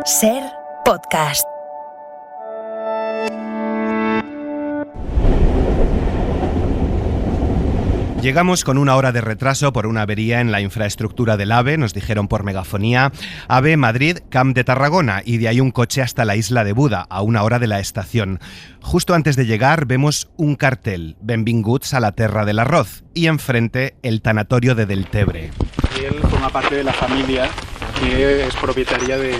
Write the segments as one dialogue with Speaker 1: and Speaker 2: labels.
Speaker 1: Ser Podcast.
Speaker 2: Llegamos con una hora de retraso por una avería en la infraestructura del AVE, nos dijeron por megafonía. AVE Madrid, Camp de Tarragona, y de ahí un coche hasta la isla de Buda, a una hora de la estación. Justo antes de llegar vemos un cartel, Benvinguts a la Terra del Arroz, y enfrente el tanatorio de Deltebre.
Speaker 3: Él forma parte de la familia que es propietaria de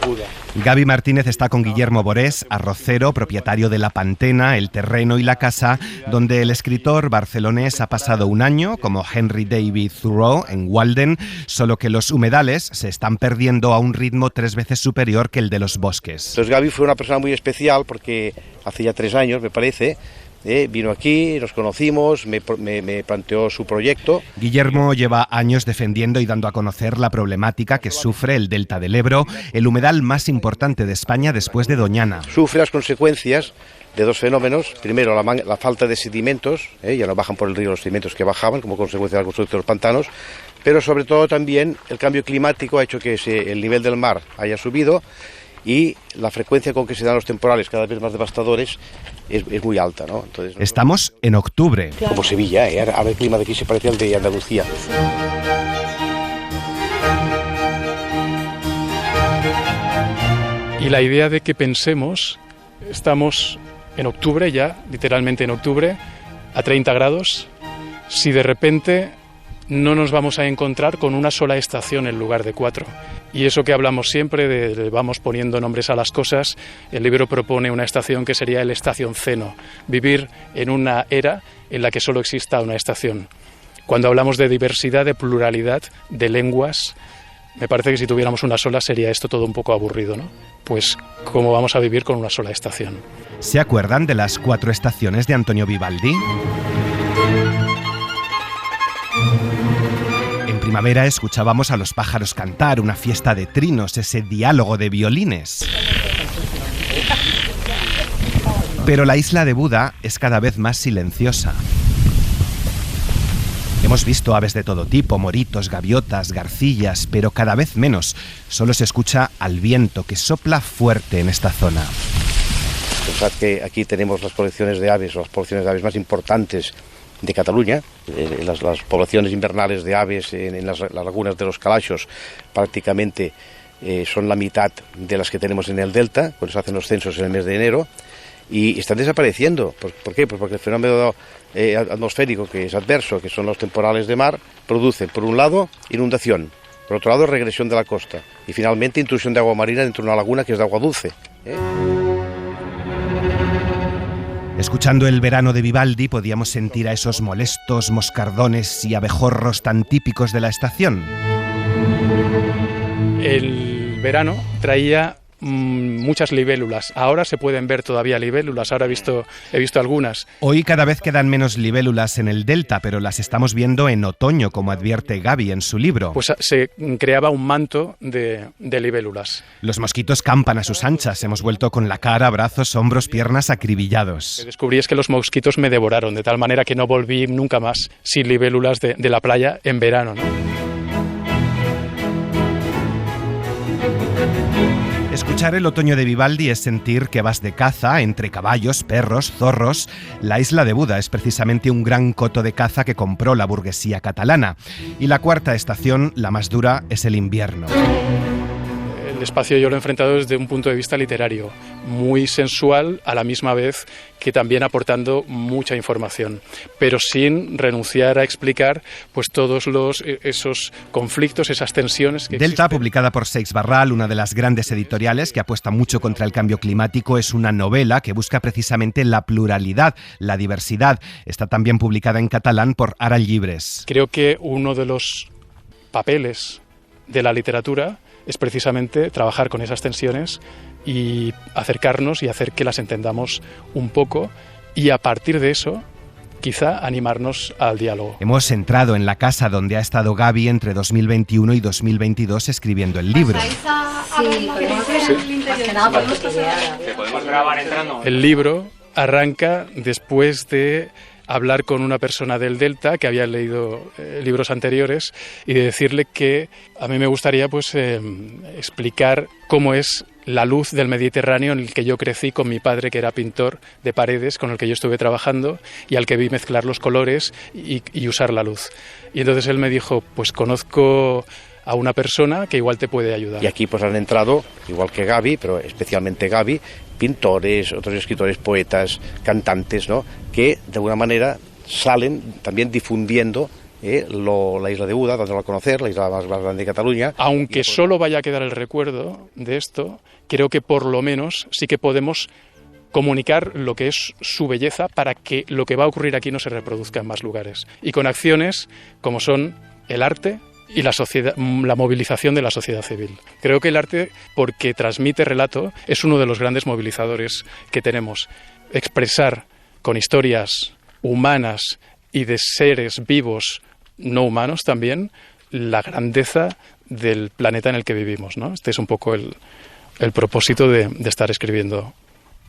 Speaker 3: Buda.
Speaker 2: Gaby Martínez está con Guillermo Borés, arrocero, propietario de La Pantena, el terreno y la casa, donde el escritor barcelonés ha pasado un año, como Henry David Thoreau, en Walden, solo que los humedales se están perdiendo a un ritmo 3 veces superior que el de los bosques.
Speaker 4: Entonces Gaby fue una persona muy especial porque hace ya 3 años, me parece, vino aquí, nos conocimos, me planteó su proyecto.
Speaker 2: Guillermo lleva años defendiendo y dando a conocer la problemática que sufre el Delta del Ebro, el humedal más importante de España después de Doñana.
Speaker 4: Sufre las consecuencias de 2 fenómenos. Primero, la falta de sedimentos, ya no bajan por el río los sedimentos que bajaban como consecuencia de la construcción de los pantanos, pero sobre todo también el cambio climático ha hecho que el nivel del mar haya subido y la frecuencia con que se dan los temporales cada vez más devastadores es muy alta, ¿no? Entonces,
Speaker 2: estamos en octubre.
Speaker 4: Como Sevilla, ahora el clima de aquí se parece al de Andalucía.
Speaker 3: Y la idea de que pensemos, estamos en octubre ya, literalmente en octubre, a 30 grados, si de repente no nos vamos a encontrar con una sola estación en lugar de 4. Y eso que hablamos siempre de vamos poniendo nombres a las cosas, el libro propone una estación que sería el estacionceno, vivir en una era en la que solo exista una estación. Cuando hablamos de diversidad, de pluralidad, de lenguas, me parece que si tuviéramos una sola sería esto todo un poco aburrido, ¿no? Pues ¿cómo vamos a vivir con una sola estación?
Speaker 2: ¿Se acuerdan de las 4 estaciones de Antonio Vivaldi? En primavera escuchábamos a los pájaros cantar, una fiesta de trinos, ese diálogo de violines. Pero la isla de Buda es cada vez más silenciosa. Hemos visto aves de todo tipo, moritos, gaviotas, garcillas, pero cada vez menos. Solo se escucha al viento que sopla fuerte en esta zona.
Speaker 4: Pensad que aquí tenemos las poblaciones de aves, o las poblaciones de aves más importantes de Cataluña. Las poblaciones invernales de aves en las lagunas de los Calachos prácticamente son la mitad de las que tenemos en el delta, cuando se hacen los censos en el mes de enero, y están desapareciendo. ¿Por qué? Pues porque el fenómeno atmosférico, que es adverso, que son los temporales de mar, produce, por un lado, inundación, por otro lado, regresión de la costa, y finalmente intrusión de agua marina dentro de una laguna que es de agua dulce.
Speaker 2: Escuchando el verano de Vivaldi podíamos sentir a esos molestos moscardones y abejorros tan típicos de la estación.
Speaker 3: El verano traía muchas libélulas. Ahora se pueden ver todavía libélulas, ahora he visto algunas.
Speaker 2: Hoy cada vez quedan menos libélulas en el delta, pero las estamos viendo en otoño, como advierte Gaby en su libro.
Speaker 3: Pues se creaba un manto de libélulas.
Speaker 2: Los mosquitos campan a sus anchas, hemos vuelto con la cara, brazos, hombros, piernas acribillados.
Speaker 3: Lo que descubrí es que los mosquitos me devoraron, de tal manera que no volví nunca más sin libélulas de la playa en verano, ¿no?
Speaker 2: Escuchar el otoño de Vivaldi es sentir que vas de caza entre caballos, perros, zorros. La isla de Buda es precisamente un gran coto de caza que compró la burguesía catalana. Y la 4ª estación, la más dura, es el invierno.
Speaker 3: El espacio yo lo he enfrentado desde un punto de vista literario, muy sensual, a la misma vez que también aportando mucha información, pero sin renunciar a explicar pues todos esos conflictos, esas tensiones que
Speaker 2: Delta,
Speaker 3: existen.
Speaker 2: publicada por Seix Barral, una de las grandes editoriales que apuesta mucho contra el cambio climático, es una novela que busca precisamente la pluralidad, la diversidad. Está también publicada en catalán por Ara Llibres.
Speaker 3: Creo que uno de los papeles de la literatura es precisamente trabajar con esas tensiones y acercarnos y hacer que las entendamos un poco y a partir de eso quizá animarnos al diálogo.
Speaker 2: Hemos entrado en la casa donde ha estado Gaby entre 2021 y 2022 escribiendo el libro.
Speaker 3: El libro arranca después de hablar con una persona del Delta que había leído libros anteriores y de decirle que a mí me gustaría pues explicar cómo es la luz del Mediterráneo en el que yo crecí con mi padre, que era pintor de paredes, con el que yo estuve trabajando y al que vi mezclar los colores y usar la luz. Y entonces él me dijo, pues conozco a una persona que igual te puede ayudar.
Speaker 4: Y aquí pues han entrado, igual que Gavi, pero especialmente Gavi, pintores, otros escritores, poetas, cantantes, ¿no?, que de alguna manera salen también difundiendo la isla de Buda, dándola a conocer, la isla más grande de Cataluña.
Speaker 3: Aunque solo vaya a quedar el recuerdo de esto, creo que por lo menos sí que podemos comunicar lo que es su belleza para que lo que va a ocurrir aquí no se reproduzca en más lugares. Y con acciones como son el arte y la movilización de la sociedad civil. Creo que el arte, porque transmite relato, es uno de los grandes movilizadores que tenemos. Expresar con historias humanas y de seres vivos no humanos también la grandeza del planeta en el que vivimos, ¿no? Este es un poco el propósito de estar escribiendo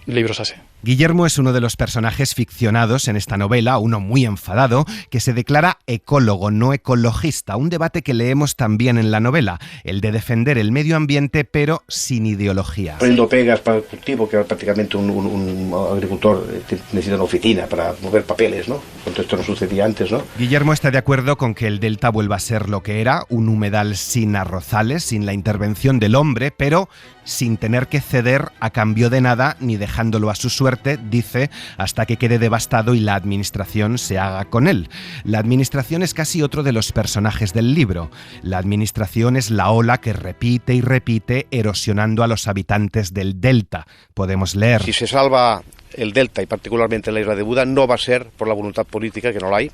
Speaker 3: libros así.
Speaker 2: Guillermo es uno de los personajes ficcionados en esta novela, uno muy enfadado, que se declara ecólogo, no ecologista, un debate que leemos también en la novela, el de defender el medio ambiente pero sin ideología.
Speaker 4: Poniendo pegas para el cultivo, que prácticamente un agricultor necesita una oficina para mover papeles, ¿no? Cuando esto no sucedía antes, ¿no?
Speaker 2: Guillermo está de acuerdo con que el delta vuelva a ser lo que era, un humedal sin arrozales, sin la intervención del hombre, pero sin tener que ceder a cambio de nada ni dejándolo a su suerte, dice, hasta que quede devastado y la administración se haga con él. La administración es casi otro de los personajes del libro. La administración es la ola que repite y repite, erosionando a los habitantes del delta. Podemos leer:
Speaker 4: si se salva el delta y particularmente la isla de Buda, no va a ser por la voluntad política, que no la hay,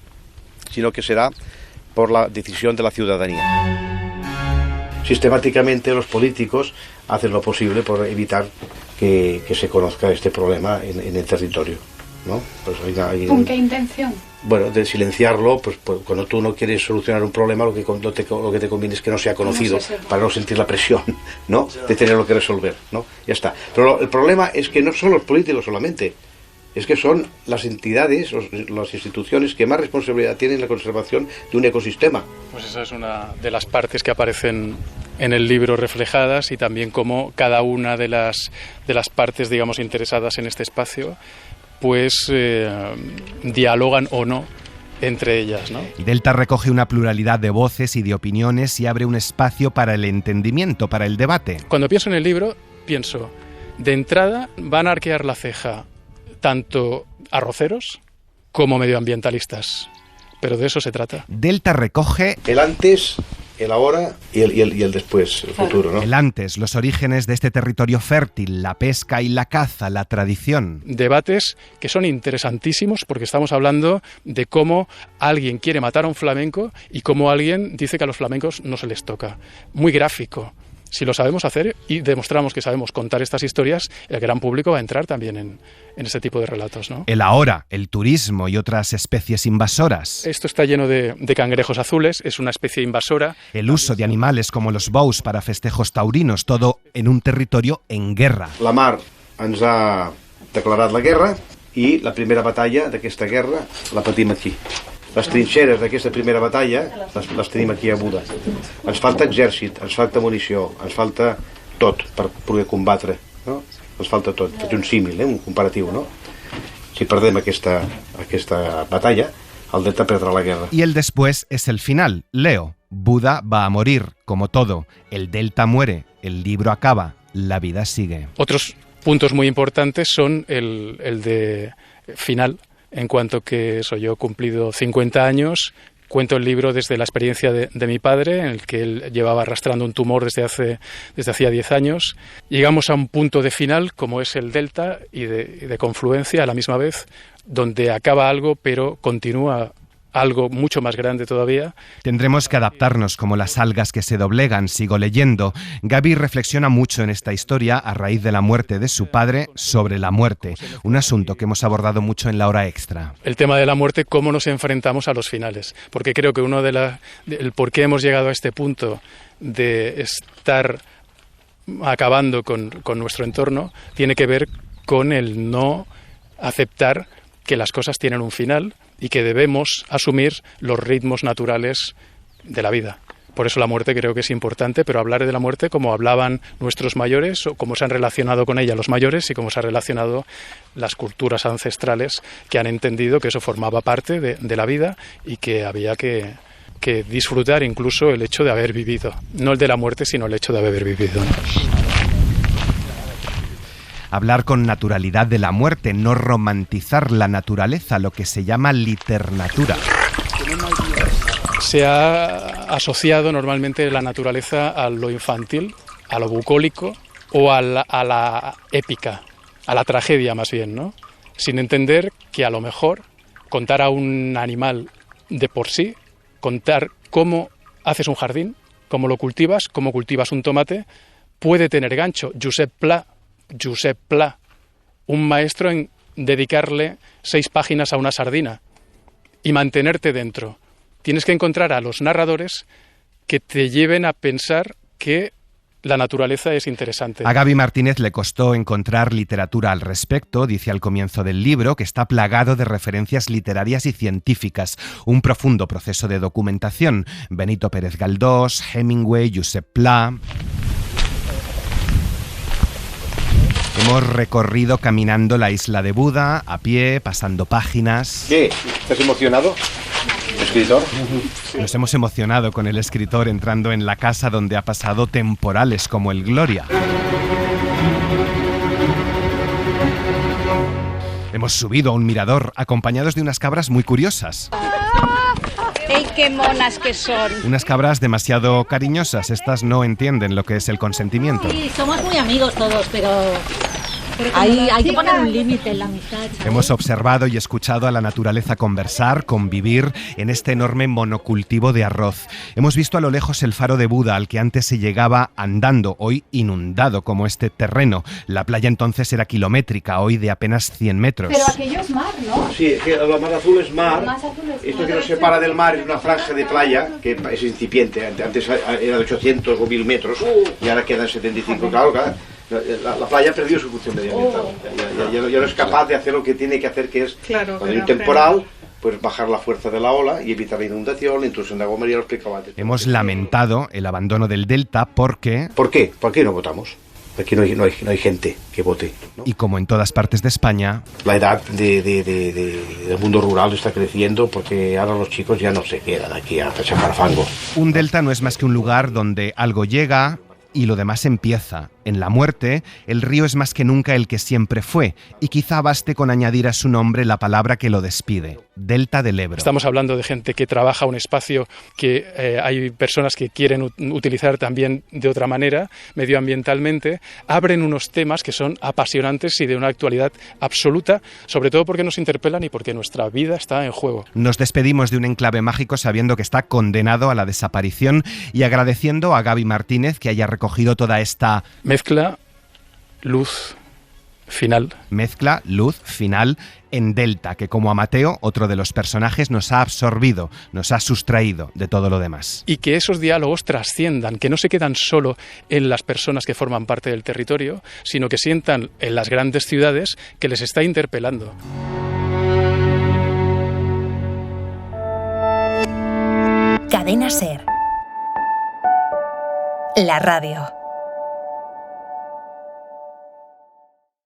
Speaker 4: sino que será por la decisión de la ciudadanía. Sistemáticamente los políticos hacen lo posible por evitar que se conozca este problema en el territorio, ¿no? Pues
Speaker 1: ¿con qué intención?
Speaker 4: Bueno, de silenciarlo, pues cuando tú no quieres solucionar un problema, lo que te conviene es que no sea conocido, para no sentir la presión, ¿no?, de tenerlo que resolver, ¿no? Ya está. Pero el problema es que no son los políticos solamente, es que son las entidades, las instituciones que más responsabilidad tienen en la conservación de un ecosistema.
Speaker 3: Pues esa es una de las partes que aparecen en el libro reflejadas, y también cómo cada una de las partes, digamos, interesadas en este espacio, pues dialogan o no entre ellas, ¿no?
Speaker 2: Delta recoge una pluralidad de voces y de opiniones y abre un espacio para el entendimiento, para el debate.
Speaker 3: Cuando pienso en el libro, pienso, de entrada van a arquear la ceja tanto arroceros como medioambientalistas, pero de eso se trata.
Speaker 2: Delta recoge
Speaker 4: el antes, el ahora y el después, el futuro, ¿no?
Speaker 2: El antes, los orígenes de este territorio fértil, la pesca y la caza, la tradición.
Speaker 3: Debates que son interesantísimos porque estamos hablando de cómo alguien quiere matar a un flamenco y cómo alguien dice que a los flamencos no se les toca. Muy gráfico. Si lo sabemos hacer y demostramos que sabemos contar estas historias, el gran público va a entrar también en este tipo de relatos, ¿no?
Speaker 2: El ahora, el turismo y otras especies invasoras.
Speaker 3: Esto está lleno de cangrejos azules, es una especie invasora.
Speaker 2: El uso de animales como los bous para festejos taurinos, todo en un territorio en guerra.
Speaker 4: La mar ens ha declarat la guerra i la primera batalla d'aquesta guerra la patim aquí. Les trinxeres d'aquesta primera batalla les tenim aquí a Buda. Ens falta exèrcit, ens falta munició, ens falta tot per poder combatre, no? Ens falta tot. Faig un símil, un comparatiu, no? Si perdem aquesta batalla, el delta perdrà la guerra.
Speaker 2: Y el después es el final. Leo: Buda va a morir, como todo. El delta muere, el libro acaba, la vida sigue.
Speaker 3: Otros puntos muy importantes son el de final, en cuanto que yo he cumplido 50 años, cuento el libro desde la experiencia de mi padre, en el que él llevaba arrastrando un tumor desde hacía 10 años. Llegamos a un punto de final, como es el delta, y de confluencia a la misma vez, donde acaba algo, pero continúa algo mucho más grande todavía.
Speaker 2: Tendremos que adaptarnos como las algas que se doblegan, sigo leyendo. Gavi reflexiona mucho en esta historia a raíz de la muerte de su padre sobre la muerte, un asunto que hemos abordado mucho en la hora extra.
Speaker 3: El tema de la muerte, cómo nos enfrentamos a los finales, porque creo que el por qué hemos llegado a este punto de estar acabando con nuestro entorno tiene que ver con el no aceptar que las cosas tienen un final y que debemos asumir los ritmos naturales de la vida. Por eso la muerte creo que es importante, pero hablar de la muerte como hablaban nuestros mayores o como se han relacionado con ella los mayores y como se han relacionado las culturas ancestrales que han entendido que eso formaba parte de la vida y que había que disfrutar incluso el hecho de haber vivido. No el de la muerte, sino el hecho de haber vivido, ¿no?
Speaker 2: Hablar con naturalidad de la muerte, no romantizar la naturaleza, lo que se llama liternatura.
Speaker 3: Se ha asociado normalmente la naturaleza a lo infantil, a lo bucólico o a la épica, a la tragedia más bien, ¿no? Sin entender que a lo mejor contar a un animal de por sí, contar cómo haces un jardín, cómo lo cultivas, cómo cultivas un tomate, puede tener gancho. Josep Pla, un maestro en dedicarle 6 páginas a una sardina y mantenerte dentro. Tienes que encontrar a los narradores que te lleven a pensar que la naturaleza es interesante.
Speaker 2: A Gaby Martínez le costó encontrar literatura al respecto. Dice al comienzo del libro que está plagado de referencias literarias y científicas. Un profundo proceso de documentación. Benito Pérez Galdós, Hemingway, Josep Pla. Hemos recorrido caminando la isla de Buda, a pie, pasando páginas.
Speaker 4: ¿Qué? ¿Estás emocionado? ¿Escritor?
Speaker 2: Nos hemos emocionado con el escritor entrando en la casa donde ha pasado temporales como el Gloria. Hemos subido a un mirador acompañados de unas cabras muy curiosas.
Speaker 1: ¡Ey, qué monas que son!
Speaker 2: Unas cabras demasiado cariñosas. Estas no entienden lo que es el consentimiento.
Speaker 5: Sí, somos muy amigos todos, pero hay que poner un límite en la amistad, ¿sabes?
Speaker 2: Hemos observado y escuchado a la naturaleza conversar, convivir en este enorme monocultivo de arroz. Hemos visto a lo lejos el faro de Buda, al que antes se llegaba andando, hoy inundado como este terreno. La playa entonces era kilométrica, hoy de apenas 100 metros.
Speaker 6: Pero aquello es mar, ¿no?
Speaker 4: Sí, es que lo más azul es mar.
Speaker 6: Lo más azul es
Speaker 4: Esto
Speaker 6: mar.
Speaker 4: que nos separa del mar es una franja de playa que es incipiente. Antes era de 800 o 1000 metros y ahora quedan 75. Claro. La playa ha perdido su función medioambiental. Ya no es capaz de hacer lo que tiene que hacer, que es cuando hay un temporal, pues bajar la fuerza de la ola y evitar la inundación, la intrusión de agua marina, lo explicaba antes.
Speaker 2: Hemos lamentado el abandono del delta porque...
Speaker 4: ¿Por qué? ¿Por qué no votamos? Aquí no hay gente que vote, ¿no?
Speaker 2: Y como en todas partes de España...
Speaker 4: La edad del mundo rural está creciendo porque ahora los chicos ya no se quedan aquí a sacar fango.
Speaker 2: Un delta no es más que un lugar donde algo llega y lo demás empieza. En la muerte, el río es más que nunca el que siempre fue, y quizá baste con añadir a su nombre la palabra que lo despide, Delta del Ebro.
Speaker 3: Estamos hablando de gente que trabaja un espacio que hay personas que quieren utilizar también de otra manera, medioambientalmente, abren unos temas que son apasionantes y de una actualidad absoluta, sobre todo porque nos interpelan y porque nuestra vida está en juego.
Speaker 2: Nos despedimos de un enclave mágico sabiendo que está condenado a la desaparición y agradeciendo a Gaby Martínez que haya recogido toda esta...
Speaker 3: Mezcla, luz, final.
Speaker 2: Mezcla, luz, final en Delta, que como a Mateo, otro de los personajes, nos ha absorbido, nos ha sustraído de todo lo demás.
Speaker 3: Y que esos diálogos trasciendan, que no se quedan solo en las personas que forman parte del territorio, sino que sientan en las grandes ciudades que les está interpelando.
Speaker 7: Cadena SER. La radio.